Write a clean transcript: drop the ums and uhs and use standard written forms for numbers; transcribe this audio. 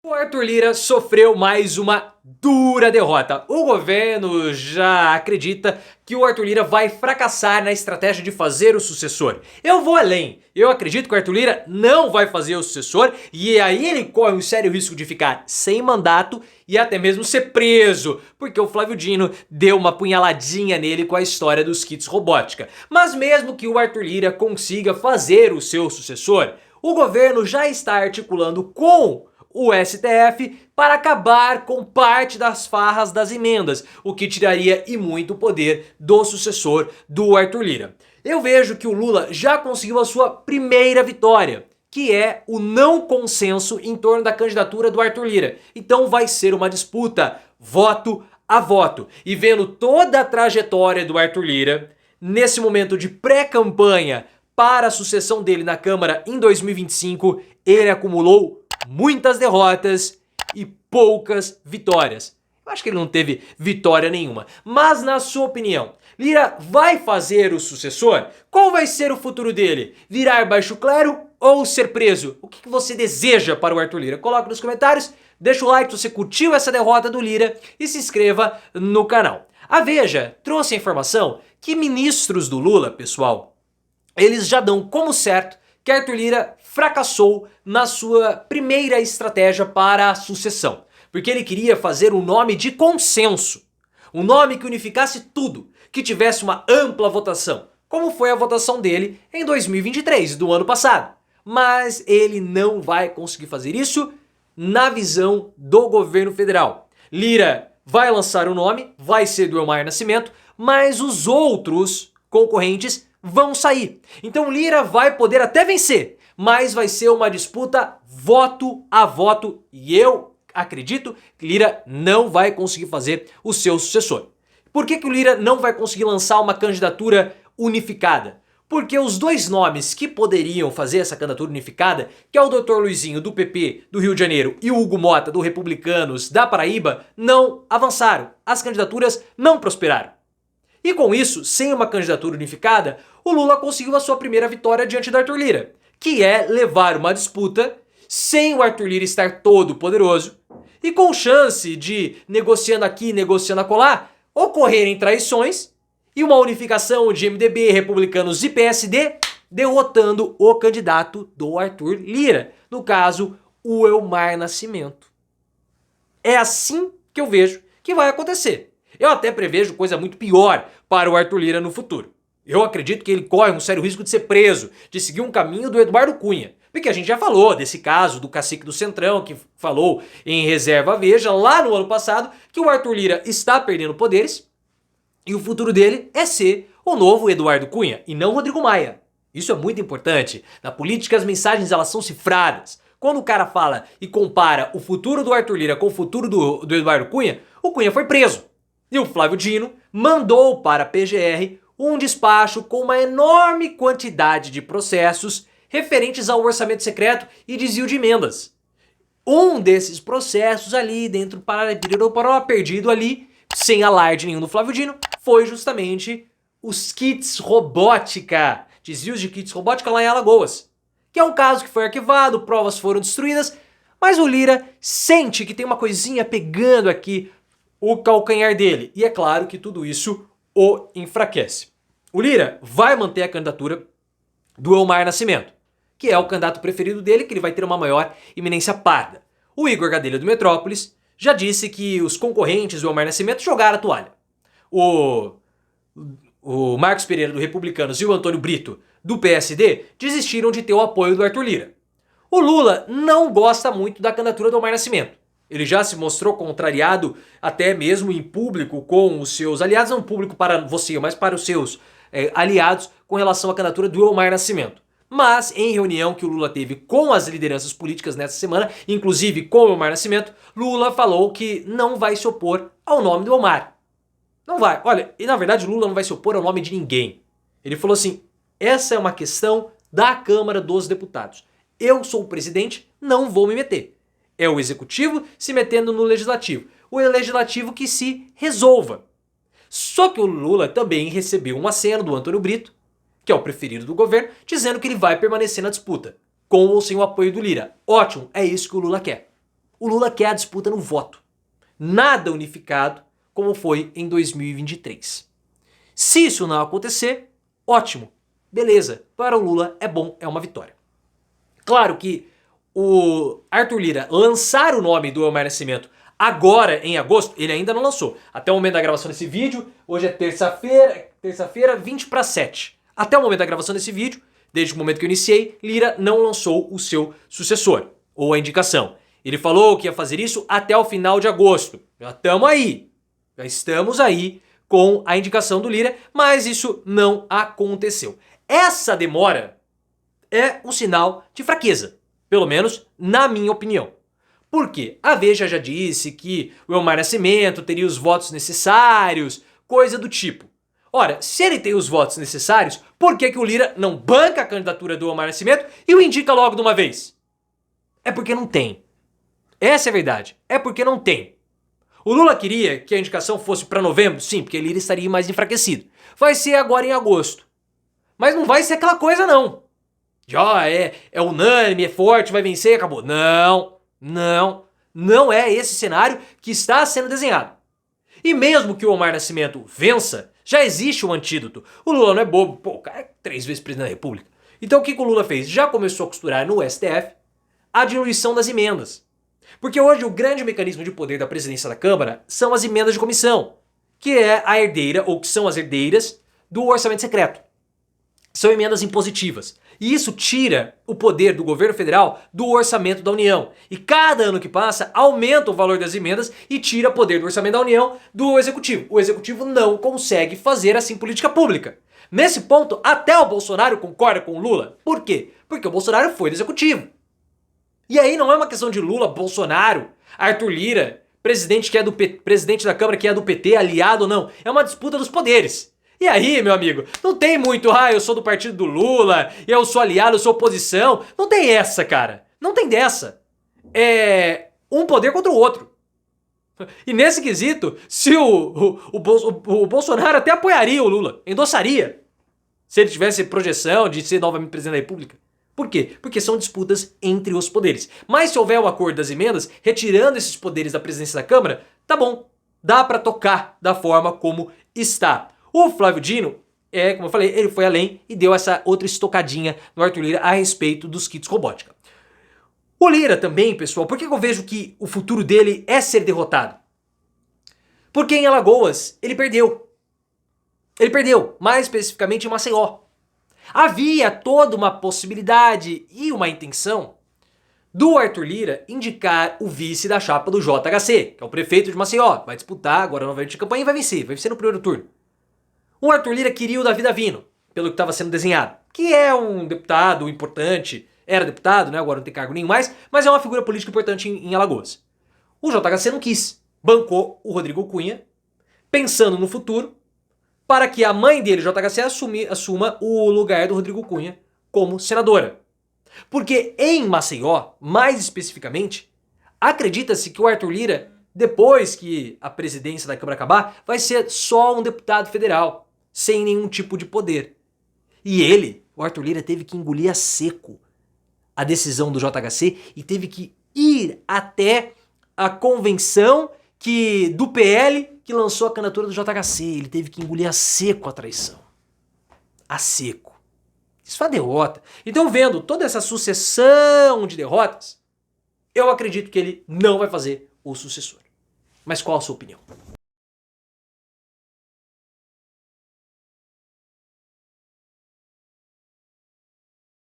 O Arthur Lira sofreu mais uma dura derrota. O governo já acredita que o Arthur Lira vai fracassar na estratégia de fazer o sucessor. Eu vou além. Eu acredito que o Arthur Lira não vai fazer o sucessor e aí ele corre um sério risco de ficar sem mandato e até mesmo ser preso, porque o Flávio Dino deu uma punhaladinha nele com a história dos kits robótica. Mas mesmo que o Arthur Lira consiga fazer o seu sucessor, o governo já está articulando com o STF para acabar com parte das farras das emendas, o que tiraria e muito poder do sucessor do Arthur Lira. Eu vejo que o Lula já conseguiu a sua primeira vitória, que é o não consenso em torno da candidatura do Arthur Lira. Então vai ser uma disputa voto a voto. E vendo toda a trajetória do Arthur Lira, nesse momento de pré-campanha para a sucessão dele na Câmara em 2025, ele acumulou muitas derrotas e poucas vitórias. Eu acho que ele não teve vitória nenhuma. Mas na sua opinião, Lira vai fazer o sucessor? Qual vai ser o futuro dele? Virar baixo clero ou ser preso? O que você deseja para o Arthur Lira? Coloque nos comentários, deixa o like se você curtiu essa derrota do Lira e se inscreva no canal. A Veja trouxe a informação que ministros do Lula, pessoal, eles já dão como certo que Arthur Lira fracassou na sua primeira estratégia para a sucessão. Porque ele queria fazer um nome de consenso. Um nome que unificasse tudo, que tivesse uma ampla votação, como foi a votação dele em 2023, do ano passado. Mas ele não vai conseguir fazer isso na visão do governo federal. Lira vai lançar o nome, vai ser do Elmar Nascimento, mas os outros concorrentes vão sair. Então Lira vai poder até vencer, mas vai ser uma disputa voto a voto e eu acredito que Lira não vai conseguir fazer o seu sucessor. Por que o Lira não vai conseguir lançar uma candidatura unificada? Porque os dois nomes que poderiam fazer essa candidatura unificada, que é o Dr. Luizinho do PP do Rio de Janeiro e o Hugo Mota do Republicanos da Paraíba, não avançaram. As candidaturas não prosperaram. E com isso, sem uma candidatura unificada, o Lula conseguiu a sua primeira vitória diante do Arthur Lira, que é levar uma disputa sem o Arthur Lira estar todo poderoso e com chance de, negociando aqui, negociando acolá, ocorrerem traições e uma unificação de MDB, Republicanos e PSD, derrotando o candidato do Arthur Lira, no caso, o Elmar Nascimento. É assim que eu vejo que vai acontecer. Eu até prevejo coisa muito pior para o Arthur Lira no futuro. Eu acredito que ele corre um sério risco de ser preso, de seguir um caminho do Eduardo Cunha. Porque a gente já falou desse caso do cacique do Centrão, que falou em Reserva Veja lá no ano passado, que o Arthur Lira está perdendo poderes e o futuro dele é ser o novo Eduardo Cunha e não Rodrigo Maia. Isso é muito importante. Na política as mensagens elas são cifradas. Quando o cara fala e compara o futuro do Arthur Lira com o futuro do Eduardo Cunha, o Cunha foi preso. E o Flávio Dino mandou para a PGR um despacho com uma enorme quantidade de processos referentes ao orçamento secreto e desvio de emendas. Um desses processos ali dentro para perdido ali, sem alarde nenhum do Flávio Dino, foi justamente os kits robótica, desvios de kits robótica lá em Alagoas. Que é um caso que foi arquivado, provas foram destruídas, mas o Lira sente que tem uma coisinha pegando aqui o calcanhar dele. E é claro que tudo isso o enfraquece. O Lira vai manter a candidatura do Elmar Nascimento, que é o candidato preferido dele, que ele vai ter uma maior iminência parda. O Igor Gadelha do Metrópolis já disse que os concorrentes do Elmar Nascimento jogaram a toalha. O Marcos Pereira do Republicanos e o Antônio Brito do PSD desistiram de ter o apoio do Arthur Lira. O Lula não gosta muito da candidatura do Elmar Nascimento. Ele já se mostrou contrariado até mesmo em público com os seus aliados, não público para você, mas para os seus aliados com relação à candidatura do Elmar Nascimento. Mas em reunião que o Lula teve com as lideranças políticas nessa semana, inclusive com o Elmar Nascimento, Lula falou que não vai se opor ao nome do Elmar. Não vai. Olha, e na verdade Lula não vai se opor ao nome de ninguém. Ele falou assim, essa é uma questão da Câmara dos Deputados. Eu sou o presidente, não vou me meter. É o executivo se metendo no legislativo. O legislativo que se resolva. Só que o Lula também recebeu um aceno do Antônio Brito, que é o preferido do governo, dizendo que ele vai permanecer na disputa, com ou sem o apoio do Lira. Ótimo, é isso que o Lula quer. O Lula quer a disputa no voto. Nada unificado como foi em 2023. Se isso não acontecer, ótimo. Beleza, para o Lula é bom, é uma vitória. Claro que o Arthur Lira lançar o nome do Elmar Nascimento agora em agosto, ele ainda não lançou. Até o momento da gravação desse vídeo, hoje é terça-feira, 20 para 7. Até o momento da gravação desse vídeo, desde o momento que eu iniciei, Lira não lançou o seu sucessor, ou a indicação. Ele falou que ia fazer isso até o final de agosto. Já estamos aí com a indicação do Lira, mas isso não aconteceu. Essa demora é um sinal de fraqueza, pelo menos na minha opinião. Por quê? A Veja já disse que o Elmar Nascimento teria os votos necessários, coisa do tipo. Ora, se ele tem os votos necessários, por que o Lira não banca a candidatura do Elmar Nascimento e o indica logo de uma vez? É porque não tem. Essa é a verdade. É porque não tem. O Lula queria que a indicação fosse para novembro? Sim, porque Lira estaria mais enfraquecido. Vai ser agora em agosto. Mas não vai ser aquela coisa não. Já é unânime, é forte, vai vencer, acabou. Não é esse cenário que está sendo desenhado. E mesmo que o Elmar Nascimento vença, já existe um antídoto. O Lula não é bobo, o cara é 3 vezes presidente da República. Então o que o Lula fez? Já começou a costurar no STF a diluição das emendas. Porque hoje o grande mecanismo de poder da presidência da Câmara são as emendas de comissão, que é a herdeira, ou que são as herdeiras, do orçamento secreto. São emendas impositivas. E isso tira o poder do governo federal do orçamento da União. E cada ano que passa, aumenta o valor das emendas e tira o poder do orçamento da União do Executivo. O Executivo não consegue fazer assim política pública. Nesse ponto, até o Bolsonaro concorda com o Lula. Por quê? Porque o Bolsonaro foi do Executivo. E aí não é uma questão de Lula, Bolsonaro, Arthur Lira, presidente da Câmara que é do PT, aliado ou não. É uma disputa dos poderes. E aí, meu amigo, não tem muito, eu sou do partido do Lula, eu sou aliado, eu sou oposição. Não tem essa, cara. Não tem dessa. É um poder contra o outro. E nesse quesito, se o Bolsonaro até apoiaria o Lula, endossaria, se ele tivesse projeção de ser novamente presidente da República. Por quê? Porque são disputas entre os poderes. Mas se houver o acordo das emendas, retirando esses poderes da presidência da Câmara, tá bom. Dá pra tocar da forma como está. O Flávio Dino, como eu falei, ele foi além e deu essa outra estocadinha no Arthur Lira a respeito dos kits robótica. O Lira também, pessoal, por que eu vejo que o futuro dele é ser derrotado? Porque em Alagoas ele perdeu. Ele perdeu, mais especificamente em Maceió. Havia toda uma possibilidade e uma intenção do Arthur Lira indicar o vice da chapa do JHC, que é o prefeito de Maceió. Vai disputar agora novamente de campanha e vai vencer no primeiro turno. O Arthur Lira queria o Davi Davino, pelo que estava sendo desenhado, que é um deputado importante, era deputado, né? Agora não tem cargo nenhum mais, mas é uma figura política importante em Alagoas. O JHC não quis, bancou o Rodrigo Cunha, pensando no futuro, para que a mãe dele, JHC, assuma o lugar do Rodrigo Cunha como senadora. Porque em Maceió, mais especificamente, acredita-se que o Arthur Lira, depois que a presidência da Câmara acabar, vai ser só um deputado federal, sem nenhum tipo de poder. E ele, o Arthur Lira, teve que engolir a seco a decisão do JHC e teve que ir até a convenção do PL que lançou a candidatura do JHC. Ele teve que engolir a seco a traição. A seco. Isso foi uma derrota. Então, vendo toda essa sucessão de derrotas, eu acredito que ele não vai fazer o sucessor. Mas qual a sua opinião?